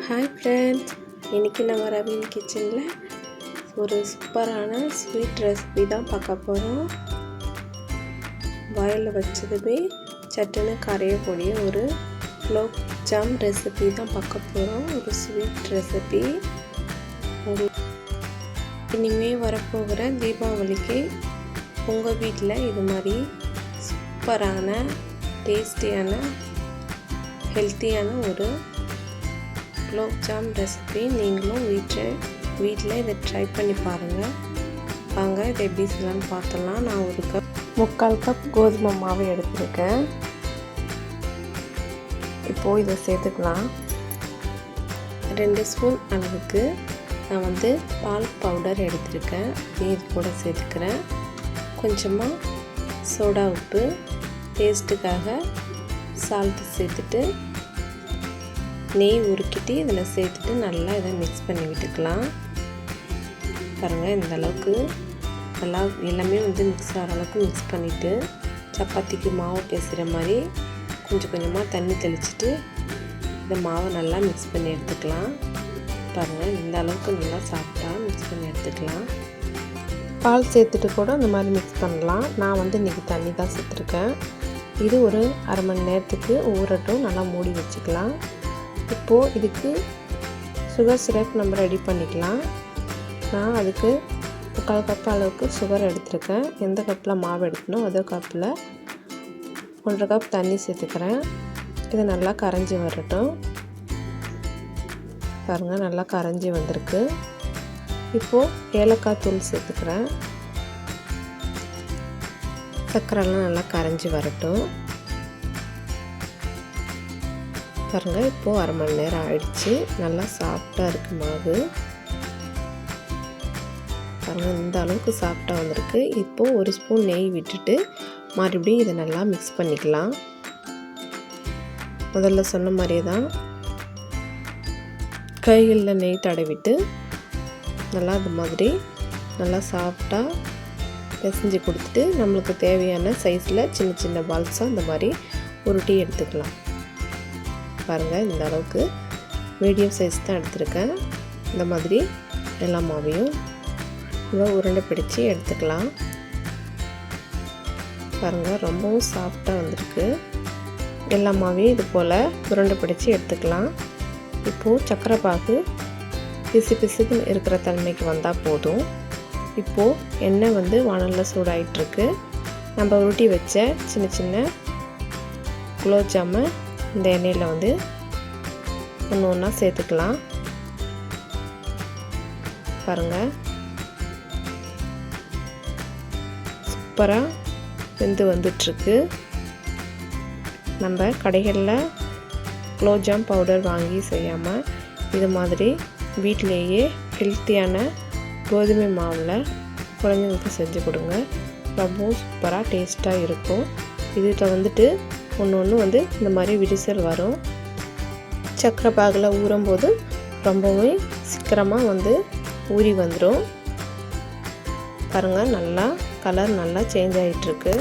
Hi friends, இன்றைக்கி நம்ம ravine கிச்சனில் ஒரு சூப்பரான ஸ்வீட் ரெசிபி தான் பார்க்க போகிறோம். வாயில் வச்சதுமே சட்டுன்னு கரையக்கூடிய ஒரு குலோப் ஜாம் ரெசிபி தான் பார்க்க போகிறோம். ஒரு ஸ்வீட் ரெசிபி. இனிமேல் வரப்போகிற தீபாவளிக்கு உங்கள் வீட்டில் இது மாதிரி சூப்பரான டேஸ்டியான ஹெல்த்தியான ஒரு குலோப் ஜாம் ரெசிபி நீங்களும் வீட்டில் இதை ட்ரை பண்ணி பாருங்கள். வாங்க இதை எப்படி செய்யலான்னு பார்த்தலாம். நான் ஒரு முக்கால் கப் கோதுமை மாவு எடுத்துருக்கேன். இப்போது இதை சேர்த்துக்கலாம். 2 ஸ்பூன் அளவுக்கு நான் பால் பவுடர் எடுத்துருக்கேன். இது கூட சேர்த்துக்கிறேன். கொஞ்சமாக சோடா உப்பு, டேஸ்ட்டுக்காக சால்ட்டு சேர்த்துட்டு நெய் உருக்கிட்டு இதில் சேர்த்துட்டு நல்லா இதை மிக்ஸ் பண்ணி விட்டுக்கலாம். பாருங்கள், இந்த அளவுக்கு நல்லா எல்லாமே மிக்ஸ் ஆகிற அளவுக்கு மிக்ஸ் பண்ணிவிட்டு சப்பாத்திக்கு மாவு பேசுகிற மாதிரி கொஞ்சம் கொஞ்சமாக தண்ணி தெளிச்சிட்டு இந்த மாவை நல்லா மிக்ஸ் பண்ணி எடுத்துக்கலாம். பாருங்கள், இந்த அளவுக்கு நல்லா சாஃப்டாக மிக்ஸ் பண்ணி எடுத்துக்கலாம். பால் சேர்த்துட்டு கூட இந்த மாதிரி மிக்ஸ் பண்ணலாம். நான் இன்றைக்கி தண்ணி தான் சேர்த்துருக்கேன். இது ஒரு அரை மணி நேரத்துக்கு ஊறட்டும். நல்லா மூடி வச்சுக்கலாம். இப்போது இதுக்கு சுகர் சிரப் நம்ம ரெடி பண்ணிக்கலாம். நான் அதுக்கு 1/4 கப் அளவுக்கு சுகர் எடுத்துருக்கேன். எந்த கப்பில் மாவு எடுக்கணும் அதே கப்பில் 1/2 கப் தண்ணி சேர்த்துக்கிறேன். இது நல்லா கரைஞ்சி வரட்டும். பாருங்கள், நல்லா கரைஞ்சி வந்திருக்கு. இப்போது ஏலக்காய் தூள் சேர்த்துக்கிறேன். சர்க்கரைலாம் நல்லா கரைஞ்சி வரட்டும். பாருங்கள், இப்போது அரை மணி நேரம் ஆயிடுச்சு. நல்லா சாஃப்டாக இருக்குது மாவு. பாருங்கள், இந்த அளவுக்கு சாஃப்டாக வந்திருக்கு. இப்போது 1 ஸ்பூன் நெய் விட்டுட்டு மறுபடியும் இதை நல்லா மிக்ஸ் பண்ணிக்கலாம். முதல்ல சொன்ன மாதிரியே தான் கைகளில் நெய் தடவிட்டு நல்லா இது மாதிரி நல்லா சாஃப்டாக பிசைஞ்சு கொடுத்துட்டு நம்மளுக்கு தேவையான சைஸில் சின்ன சின்ன பால்ஸாக இந்த மாதிரி உருட்டி எடுத்துக்கலாம். பாருங்கள், இந்த அளவுக்கு மீடியம் சைஸ் தான் எடுத்துருக்கேன். இந்த மாதிரி எல்லா மாவையும் இவ்வளோ உருண்டை பிடிச்சி எடுத்துக்கலாம். பாருங்கள், ரொம்பவும் சாஃப்டாக வந்திருக்கு. எல்லா மாவையும் இது போல் உருண்டை பிடிச்சி எடுத்துக்கலாம். இப்போது சக்கரை பாகு பிசு பிசுக்கு இருக்கிற தன்மைக்கு வந்தால் போதும். இப்போது எண்ணெய் வானலில் சூடாகிட்டுருக்கு. நம்ம உருட்டி வச்ச சின்ன சின்ன குலோப் ஜாமை இந்த எண்ணெயில் ஒன்று ஒன்றா சேர்த்துக்கலாம். பாருங்கள், சூப்பராக வெந்து வந்துட்டுருக்கு. நம்ம கடைகளில் குலோப் ஜாம் பவுடர் வாங்கி செய்யாமல் இது மாதிரி வீட்டிலேயே ஹெல்த்தியான கோதுமை மாவில் குழந்தைங்களுக்கு செஞ்சு கொடுங்க. ரொம்பவும் சூப்பராக டேஸ்ட்டாக இருக்கும். இதில் ஒன்று இந்த மாதிரி விரிசல் வரும். சக்கரை பாகில் ஊறும்போது ரொம்பவே சீக்கிரமாக ஊறி வந்துடும். பாருங்கள், நல்லா கலர் நல்லா சேஞ்ச் ஆகிட்டுருக்கு.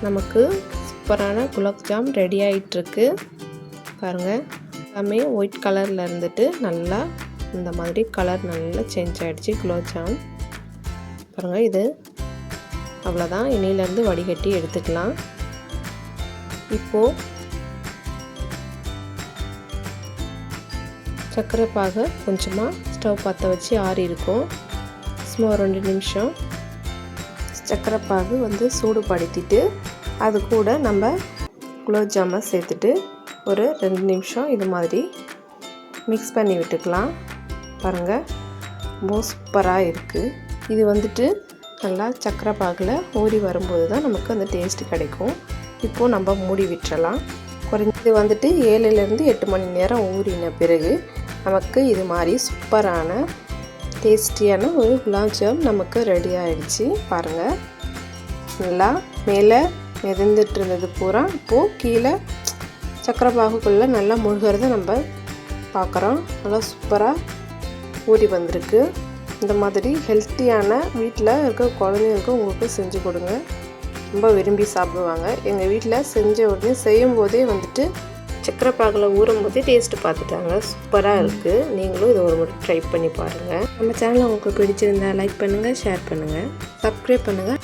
நமக்கு சூப்பரான குலோப் ஜாம் ரெடி ஆகிட்டுருக்கு. பாருங்கள், எல்லாமே ஒயிட் கலரில் நல்லா இந்த மாதிரி கலர் நல்லா சேஞ்ச் ஆகிடுச்சு குலோப் ஜாம். பாருங்கள், இது அவ்வளோதான். எண்ணெயிலேருந்து வடிகட்டி எடுத்துக்கலாம். இப்போது சர்க்கரை பாகை கொஞ்சமாக ஸ்டவ் பற்ற வச்சு ஆறி இருக்கும். சும்மா 2 நிமிஷம் சர்க்கரை பாகு சூடுபடுத்திட்டு அது கூட நம்ம குலோப் ஜாமை சேர்த்துட்டு ஒரு 2 நிமிஷம் இது மாதிரி மிக்ஸ் பண்ணி விட்டுக்கலாம். பாருங்கள், ரொம்ப சூப்பராக இருக்குது. இது நல்லா சக்கரை பாகில் ஊறி வரும்போது தான் நமக்கு அந்த டேஸ்ட்டு கிடைக்கும். இப்போது நம்ம மூடி விட்டுறலாம். குறைஞ்சது 7லேருந்து 8 மணி நேரம் ஊறின பிறகு நமக்கு இது மாதிரி சூப்பரான டேஸ்டியான ஒரு குலாப் ஜாம் நமக்கு ரெடி ஆகிடுச்சு. பாருங்கள், நல்லா மேலே மிதந்துட்டு இருந்தது பூரா இப்போது கீழே சக்கரை பாகுக்குள்ளே நல்லா முழுகிறத நம்ம பார்க்குறோம். நல்லா சூப்பராக ஊறி வந்திருக்கு. இந்த மாதிரி ஹெல்த்தியான வீட்டில் இருக்க குழந்தைங்களுக்கு உங்களுக்கு செஞ்சு கொடுங்க. ரொம்ப விரும்பி சாப்பிடுவாங்க. எங்கள் வீட்டில் செஞ்ச உடனே செய்யும் போதே சக்கரை பாகில் ஊறும்போது டேஸ்ட்டு பார்த்துட்டாங்க. சூப்பராக இருக்குது. நீங்களும் இதை ஒரு முறை ட்ரை பண்ணி பாருங்கள். நம்ம சேனலை உங்களுக்கு பிடிச்சிருந்தா லைக் பண்ணுங்கள், ஷேர் பண்ணுங்கள், சப்ஸ்கிரைப் பண்ணுங்கள்.